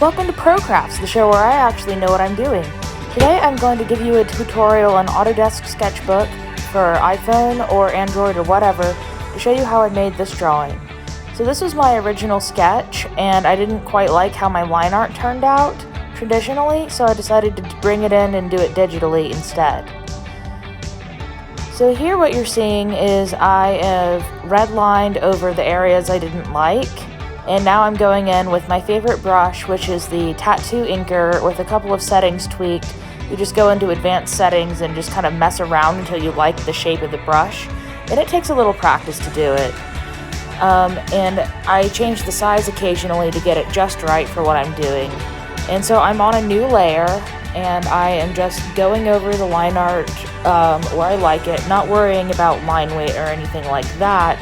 Welcome to CRAFTS, the show where I actually know what I'm doing. Today I'm going to give you a tutorial on Autodesk Sketchbook for iPhone or Android or whatever to show you how I made this drawing. So this was my original sketch, and I didn't quite like how my line art turned out traditionally, so I decided to bring it in and do it digitally instead. So here what you're seeing is I have redlined over the areas I didn't like, and now I'm going in with my favorite brush, which is the Tattoo Inker, with a couple of settings tweaked. You just go into advanced settings and just kind of mess around until you like the shape of the brush, and it takes a little practice to do it. And I change the size occasionally to get it just right for what I'm doing. And so I'm on a new layer, and I am just going over the line art where I like it, not worrying about line weight or anything like that,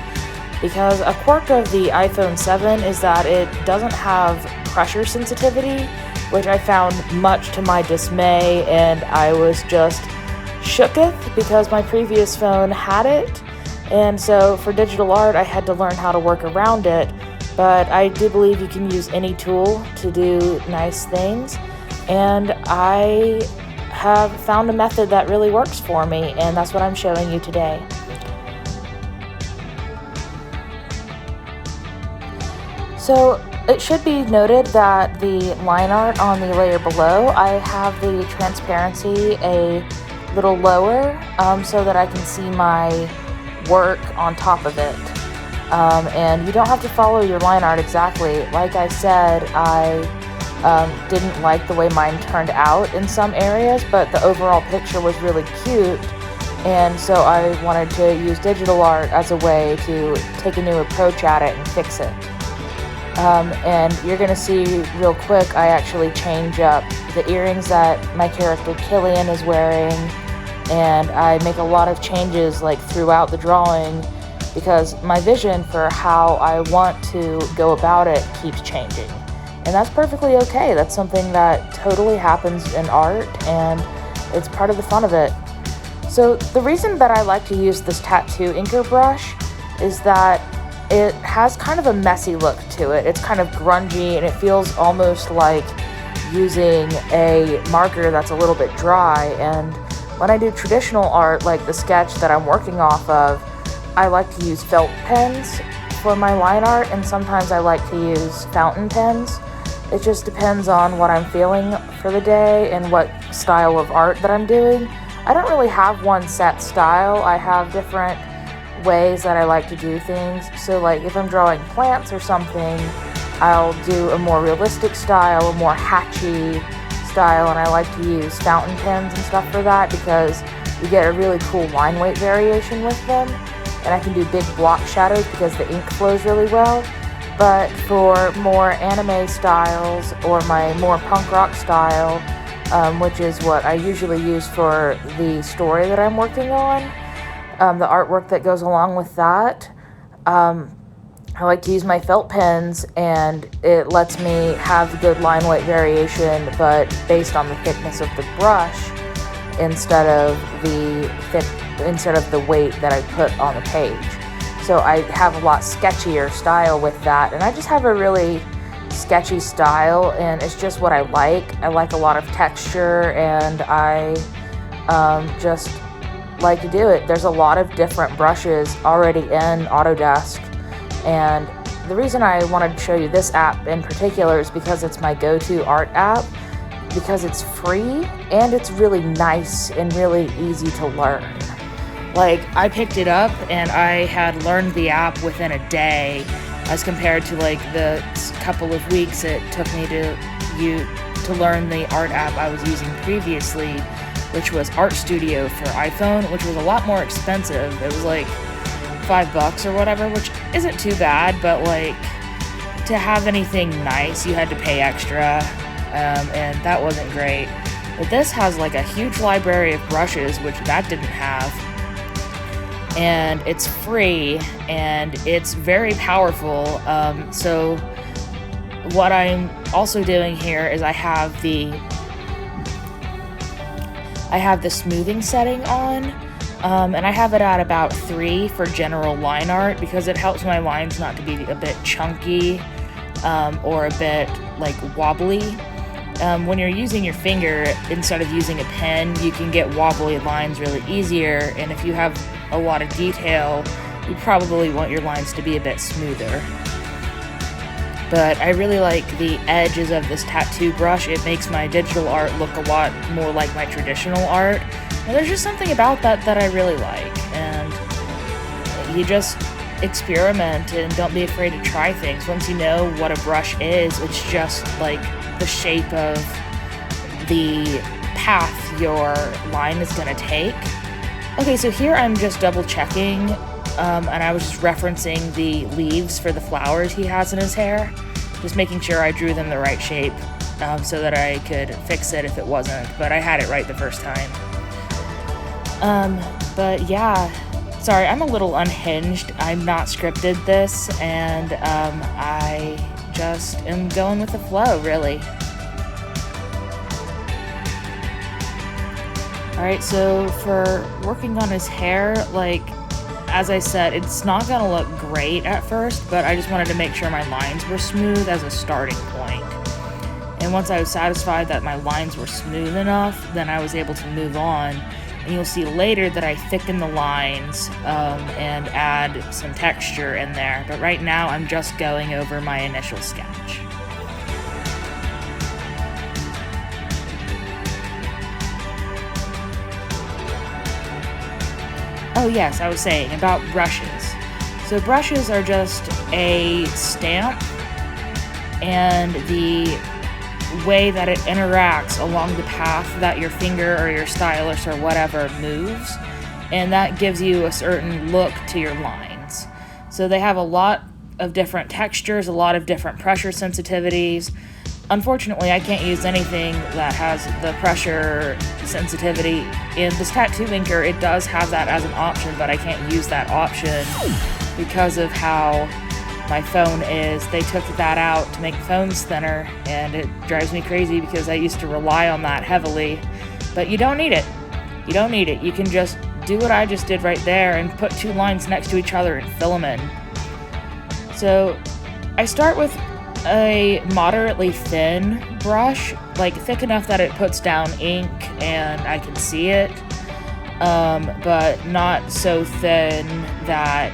because a quirk of the iPhone 7 is that it doesn't have pressure sensitivity, which I found much to my dismay, and I was just shooketh because my previous phone had it. And so for digital art, I had to learn how to work around it, but I do believe you can use any tool to do nice things, and I have found a method that really works for me, and that's what I'm showing you today. So it should be noted that the line art on the layer below, I have the transparency a little lower so that I can see my work on top of it. And you don't have to follow your line art exactly. Like I said, I didn't like the way mine turned out in some areas, but the overall picture was really cute, and so I wanted to use digital art as a way to take a new approach at it and fix it. And you're going to see real quick, I actually change up the earrings that my character Killian is wearing, and I make a lot of changes like throughout the drawing because my vision for how I want to go about it keeps changing. And that's perfectly okay. That's something that totally happens in art, and it's part of the fun of it. So the reason that I like to use this Tattoo Inker brush is that it has kind of a messy look to it. It's kind of grungy, and it feels almost like using a marker that's a little bit dry. And when I do traditional art, like the sketch that I'm working off of, I like to use felt pens for my line art, and sometimes I like to use fountain pens. It just depends on what I'm feeling for the day and what style of art that I'm doing. I don't really have one set style. I have different ways that I like to do things. So like if I'm drawing plants or something, I'll do a more realistic style, a more hatchy style, and I like to use fountain pens and stuff for that because you get a really cool line weight variation with them, and I can do big block shadows because the ink flows really well. But for more anime styles or my more punk rock style, which is what I usually use for the story that I'm working on, the artwork that goes along with that, I like to use my felt pens, and it lets me have good line weight variation, but based on the thickness of the brush instead of the weight that I put on the page. So I have a lot sketchier style with that, and I just have a really sketchy style, and it's just what I like. I like a lot of texture, and I just like to do it. There's a lot of different brushes already in Autodesk, and the reason I wanted to show you this app in particular is because it's my go-to art app, because it's free and it's really nice and really easy to learn. Like, I picked it up and I had learned the app within a day as compared to like the couple of weeks it took me to learn the art app I was using previously, which was Art Studio for iPhone, which was a lot more expensive. It was like $5 or whatever, which isn't too bad, but like to have anything nice, you had to pay extra, and that wasn't great. But this has like a huge library of brushes, which that didn't have, and it's free, and it's very powerful. So what I'm also doing here is I have the smoothing setting on, and I have it at about 3 for general line art because it helps my lines not to be a bit chunky or a bit like wobbly. When you're using your finger instead of using a pen, you can get wobbly lines really easier, and if you have a lot of detail, you probably want your lines to be a bit smoother. But I really like the edges of this tattoo brush. It makes my digital art look a lot more like my traditional art, and there's just something about that I really like. And you just experiment and don't be afraid to try things. Once you know what a brush is, it's just like the shape of the path your line is going to take. Okay, so here I'm just double checking, and I was just referencing the leaves for the flowers he has in his hair, just making sure I drew them the right shape, so that I could fix it if it wasn't, but I had it right the first time. But yeah, sorry, I'm a little unhinged. I'm not scripted this, and I just am going with the flow, really. Alright, so for working on his hair, like, as I said, it's not gonna look great at first, but I just wanted to make sure my lines were smooth as a starting point. And once I was satisfied that my lines were smooth enough, then I was able to move on. And you'll see later that I thicken the lines and add some texture in there. But right now, I'm just going over my initial sketch. Oh yes, I was saying about brushes. So brushes are just a stamp, and the way that it interacts along the path that your finger or your stylus or whatever moves, and that gives you a certain look to your lines. So they have a lot of different textures, a lot of different pressure sensitivities. Unfortunately, I can't use anything that has the pressure sensitivity. In this tattoo inker, it does have that as an option, but I can't use that option because of how my phone is. They took that out to make phones thinner, and it drives me crazy because I used to rely on that heavily. But you don't need it. You don't need it. You can just do what I just did right there and put two lines next to each other and fill them in. So I start with a moderately thin brush, like thick enough that it puts down ink and I can see it, but not so thin that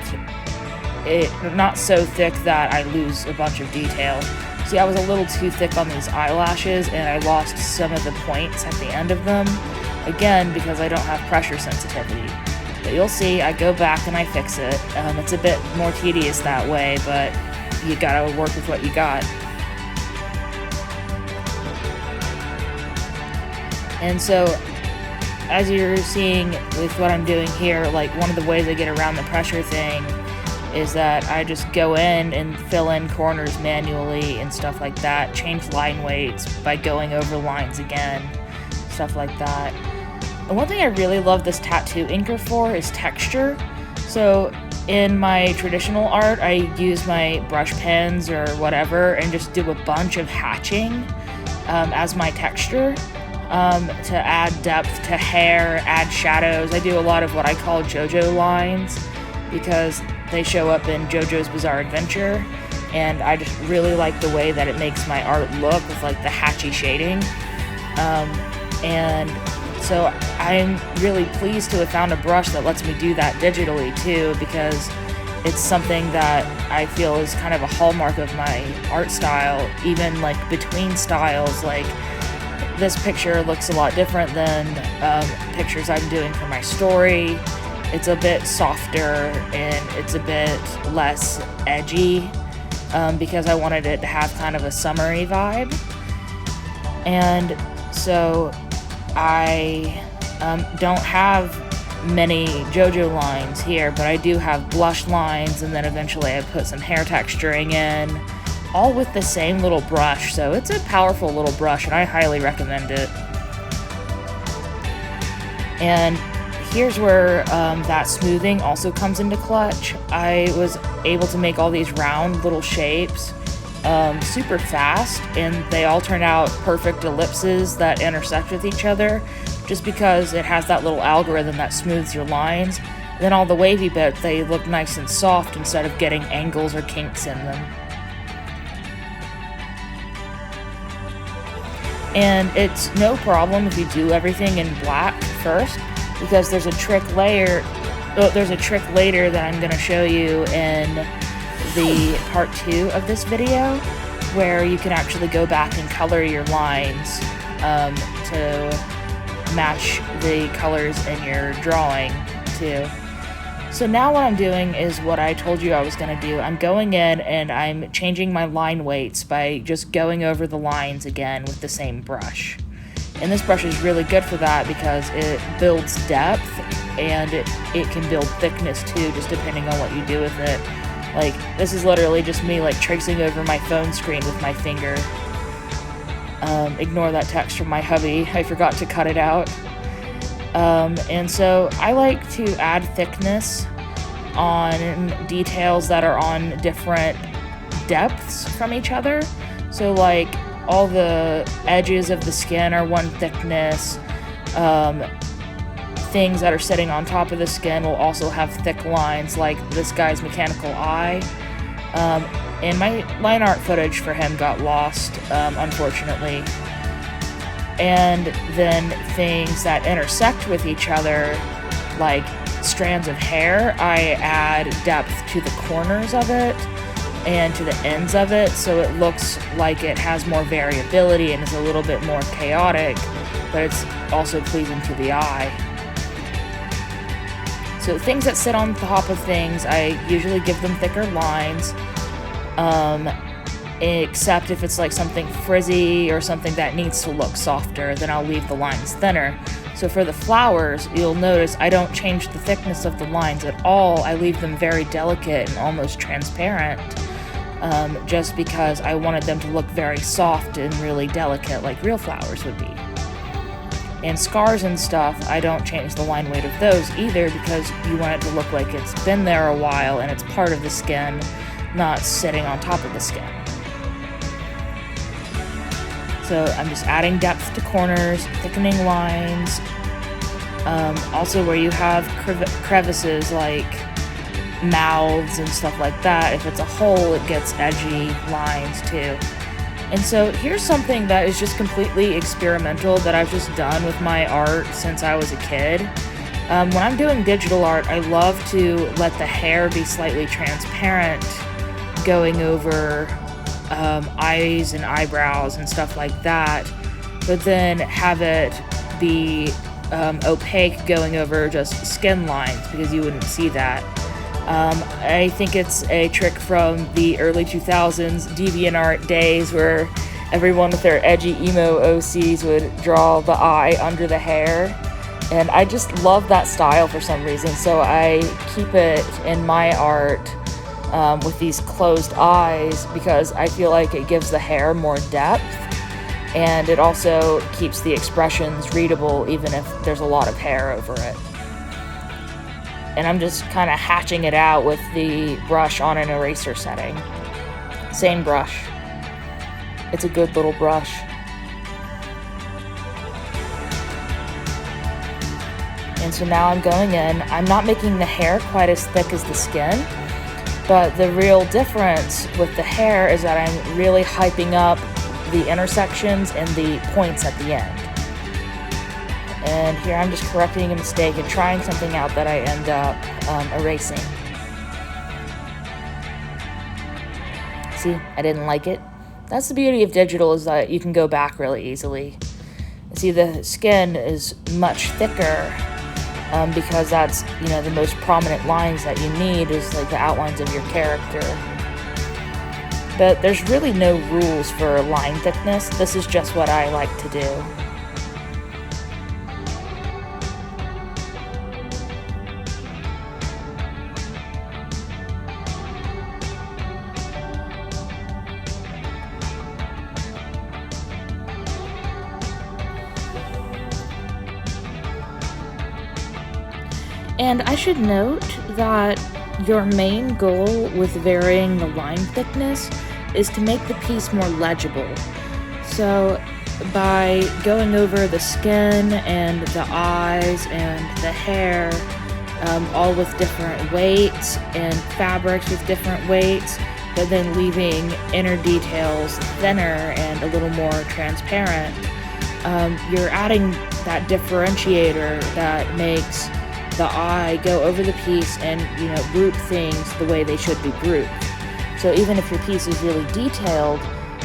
not so thick that I lose a bunch of detail. See, I was a little too thick on these eyelashes, and I lost some of the points at the end of them, again because I don't have pressure sensitivity. But you'll see, I go back and I fix it. It's a bit more tedious that way, but you gotta work with what you got. And so, as you're seeing with what I'm doing here, like one of the ways I get around the pressure thing is that I just go in and fill in corners manually and stuff like that, change line weights by going over lines again, stuff like that. And one thing I really love this tattoo inker for is texture. So in my traditional art, I use my brush pens or whatever and just do a bunch of hatching as my texture to add depth to hair, add shadows. I do a lot of what I call JoJo lines because they show up in JoJo's Bizarre Adventure, and I just really like the way that it makes my art look with like the hatchy shading. And so I'm really pleased to have found a brush that lets me do that digitally too, because it's something that I feel is kind of a hallmark of my art style, even like between styles. Like this picture looks a lot different than pictures I'm doing for my story. It's a bit softer and it's a bit less edgy because I wanted it to have kind of a summery vibe. And so I don't have many JoJo lines here, but I do have blush lines, and then eventually I put some hair texturing in, all with the same little brush. So it's a powerful little brush, and I highly recommend it. And here's where that smoothing also comes into clutch. I was able to make all these round little shapes super fast, and they all turned out perfect ellipses that intersect with each other, just because it has that little algorithm that smooths your lines. Then all the wavy bits, they look nice and soft instead of getting angles or kinks in them. And it's no problem if you do everything in black first, because there's a trick later that I'm going to show you in the part 2 of this video, where you can actually go back and color your lines to match the colors in your drawing too. So now what I'm doing is what I told you I was going to do. I'm going in and I'm changing my line weights by just going over the lines again with the same brush. And this brush is really good for that because it builds depth and it can build thickness too, just depending on what you do with it. Like, this is literally just me like tracing over my phone screen with my finger. Ignore that text from my hubby. I forgot to cut it out. And so I like to add thickness on details that are on different depths from each other. So like all the edges of the skin are one thickness. Things that are sitting on top of the skin will also have thick lines, like this guy's mechanical eye. And my line art footage for him got lost, unfortunately. And then things that intersect with each other, like strands of hair, I add depth to the corners of it and to the ends of it, so it looks like it has more variability and is a little bit more chaotic, but it's also pleasing to the eye. So things that sit on top of things, I usually give them thicker lines, except if it's like something frizzy or something that needs to look softer, then I'll leave the lines thinner. So for the flowers, you'll notice I don't change the thickness of the lines at all. I leave them very delicate and almost transparent, just because I wanted them to look very soft and really delicate like real flowers would be. And scars and stuff, I don't change the line weight of those either, because you want it to look like it's been there a while and it's part of the skin, not sitting on top of the skin. So I'm just adding depth to corners, thickening lines. Also where you have crevices like mouths and stuff like that, if it's a hole, it gets edgy lines too. And so here's something that is just completely experimental that I've just done with my art since I was a kid. When I'm doing digital art, I love to let the hair be slightly transparent, going over eyes and eyebrows and stuff like that, but then have it be opaque going over just skin lines, because you wouldn't see that. I think it's a trick from the early 2000s DeviantArt days where everyone with their edgy emo OCs would draw the eye under the hair, and I just love that style for some reason, so I keep it in my art with these closed eyes, because I feel like it gives the hair more depth, and it also keeps the expressions readable even if there's a lot of hair over it. And I'm just kind of hatching it out with the brush on an eraser setting. Same brush. It's a good little brush. And so now I'm going in. I'm not making the hair quite as thick as the skin, but the real difference with the hair is that I'm really hyping up the intersections and the points at the end. And here I'm just correcting a mistake and trying something out that I end up erasing. See, I didn't like it. That's the beauty of digital, is that you can go back really easily. See, the skin is much thicker because that's, you know, the most prominent lines that you need is like the outlines of your character. But there's really no rules for line thickness. This is just what I like to do. And I should note that your main goal with varying the line thickness is to make the piece more legible. So by going over the skin and the eyes and the hair, all with different weights, and fabrics with different weights, but then leaving inner details thinner and a little more transparent, you're adding that differentiator that makes the eye go over the piece and, you know, group things the way they should be grouped. So even if your piece is really detailed,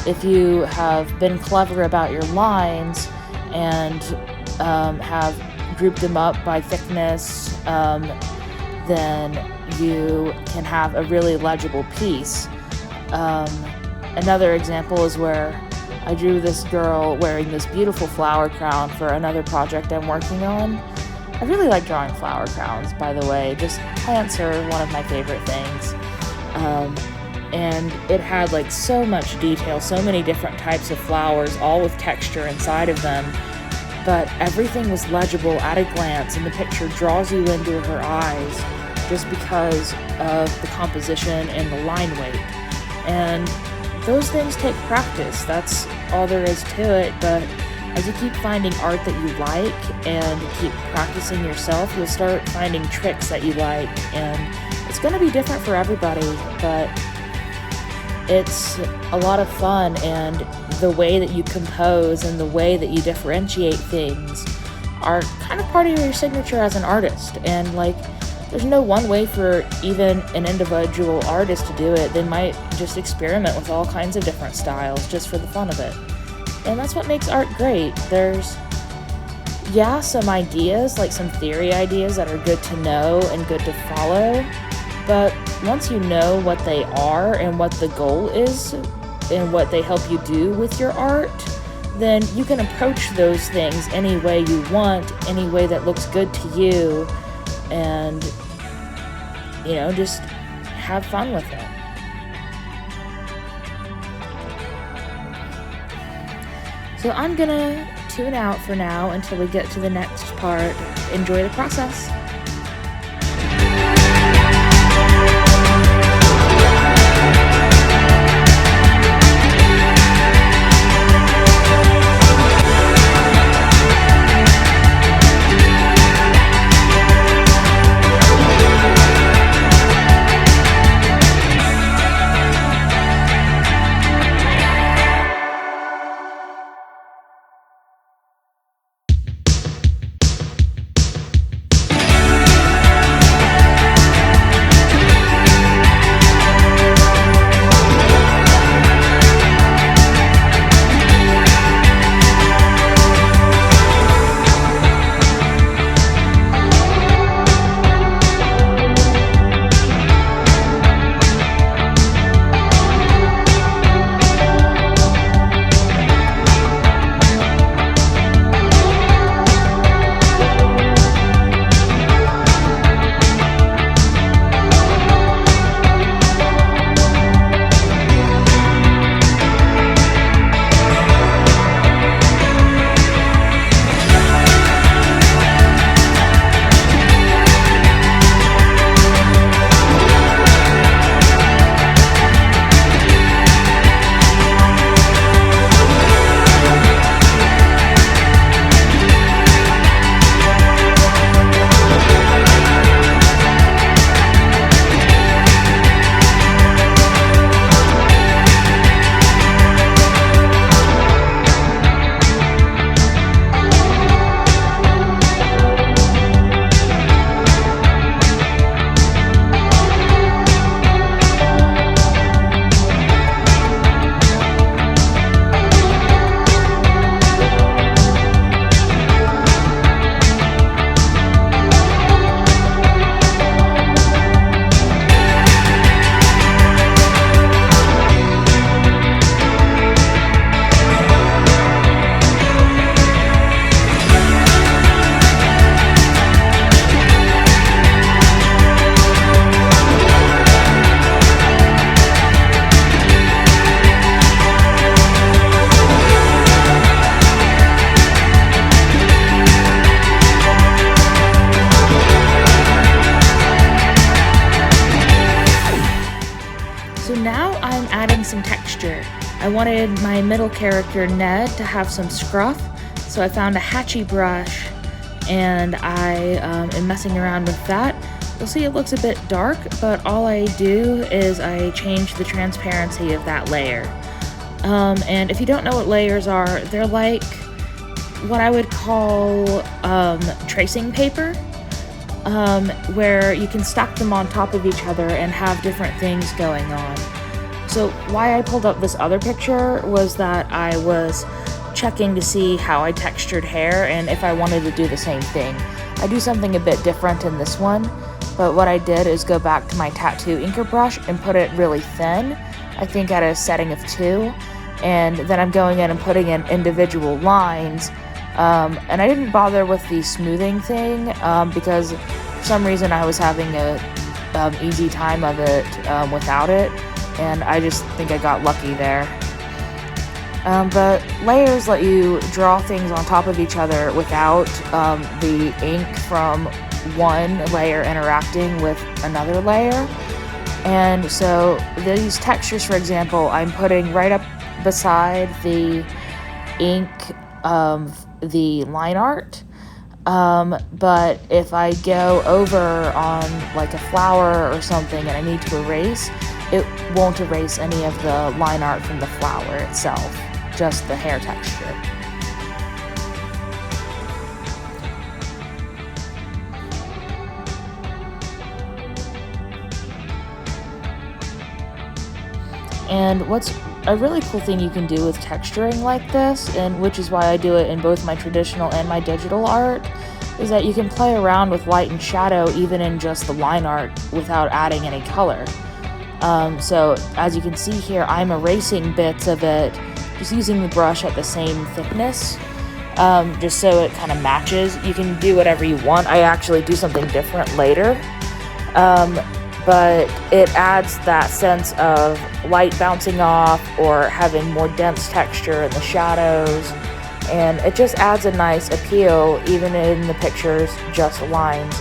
if you have been clever about your lines and have grouped them up by thickness, then you can have a really legible piece. Another example is where I drew this girl wearing this beautiful flower crown for another project I'm working on. I really like drawing flower crowns, by the way. Just plants are one of my favorite things. And it had like so much detail, so many different types of flowers, all with texture inside of them. But everything was legible at a glance, and the picture draws you into her eyes just because of the composition and the line weight. And those things take practice. That's all there is to it. But as you keep finding art that you like and keep practicing yourself, you'll start finding tricks that you like. And it's going to be different for everybody, but it's a lot of fun, and the way that you compose and the way that you differentiate things are kind of part of your signature as an artist. And like, there's no one way for even an individual artist to do it. They might just experiment with all kinds of different styles just for the fun of it. And that's what makes art great. There's, yeah, some ideas, like some theory ideas that are good to know and good to follow. But once you know what they are and what the goal is and what they help you do with your art, then you can approach those things any way you want, any way that looks good to you, and, you know, just have fun with it. So I'm gonna tune out for now until we get to the next part. Enjoy the process. Some texture. I wanted my middle character Ned to have some scruff, so I found a hatchy brush and I am messing around with that. You'll see it looks a bit dark, but all I do is I change the transparency of that layer. And if you don't know what layers are, they're like what I would call tracing paper, where you can stack them on top of each other and have different things going on. So why I pulled up this other picture was that I was checking to see how I textured hair and if I wanted to do the same thing. I do something a bit different in this one, but what I did is go back to my tattoo inker brush and put it really thin, I think at a setting of 2, and then I'm going in and putting in individual lines, and I didn't bother with the smoothing thing because for some reason I was having a easy time of it without it, and I just think I got lucky there. But layers let you draw things on top of each other without the ink from one layer interacting with another layer. And so these textures, for example, I'm putting right up beside the ink of the line art. But if I go over on like a flower or something and I need to erase, it won't erase any of the line art from the flower itself, just the hair texture. And what's a really cool thing you can do with texturing like this, and which is why I do it in both my traditional and my digital art, is that you can play around with light and shadow even in just the line art without adding any color. So as you can see here, I'm erasing bits of it, just using the brush at the same thickness, just so it kind of matches. You can do whatever you want. I actually do something different later. But it adds that sense of light bouncing off or having more dense texture in the shadows, and it just adds a nice appeal even in the pictures just lines.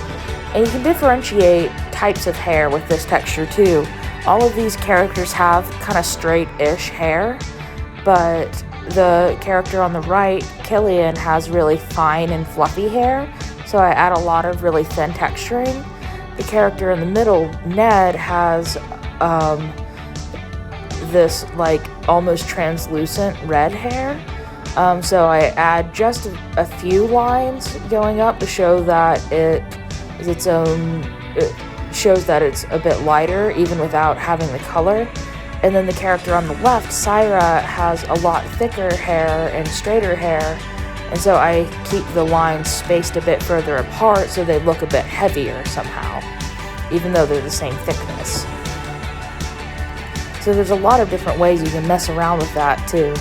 And you can differentiate types of hair with this texture too. All of these characters have kind of straight-ish hair, but the character on the right, Killian, has really fine and fluffy hair, so I add a lot of really thin texturing. The character in the middle, Ned, has this like almost translucent red hair, so I add just a few lines going up to show that it is its own, it shows that it's a bit lighter even without having the color. And then the character on the left, Syra, has a lot thicker hair and straighter hair, and so I keep the lines spaced a bit further apart so they look a bit heavier somehow, even though they're the same thickness. So there's a lot of different ways you can mess around with that too.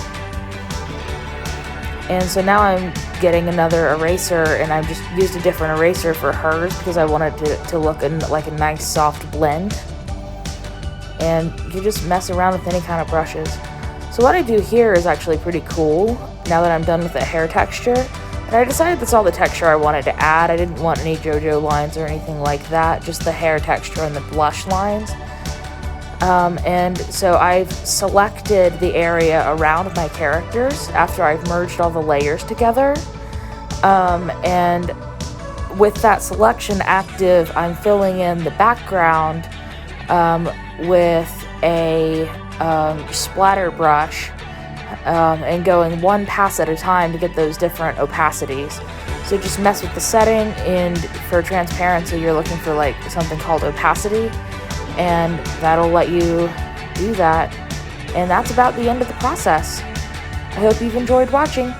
And so now I'm getting another eraser, and I've just used a different eraser for hers because I wanted it to look like a nice soft blend. And you just mess around with any kind of brushes. So what I do here is actually pretty cool now that I'm done with the hair texture. And I decided that's all the texture I wanted to add. I didn't want any JoJo lines or anything like that, just the hair texture and the blush lines. And so I've selected the area around my characters after I've merged all the layers together. And with that selection active, I'm filling in the background with a splatter brush, and going one pass at a time to get those different opacities. So just mess with the setting, and for transparency you're looking for like something called opacity, and that'll let you do that. And that's about the end of the process. I hope you've enjoyed watching.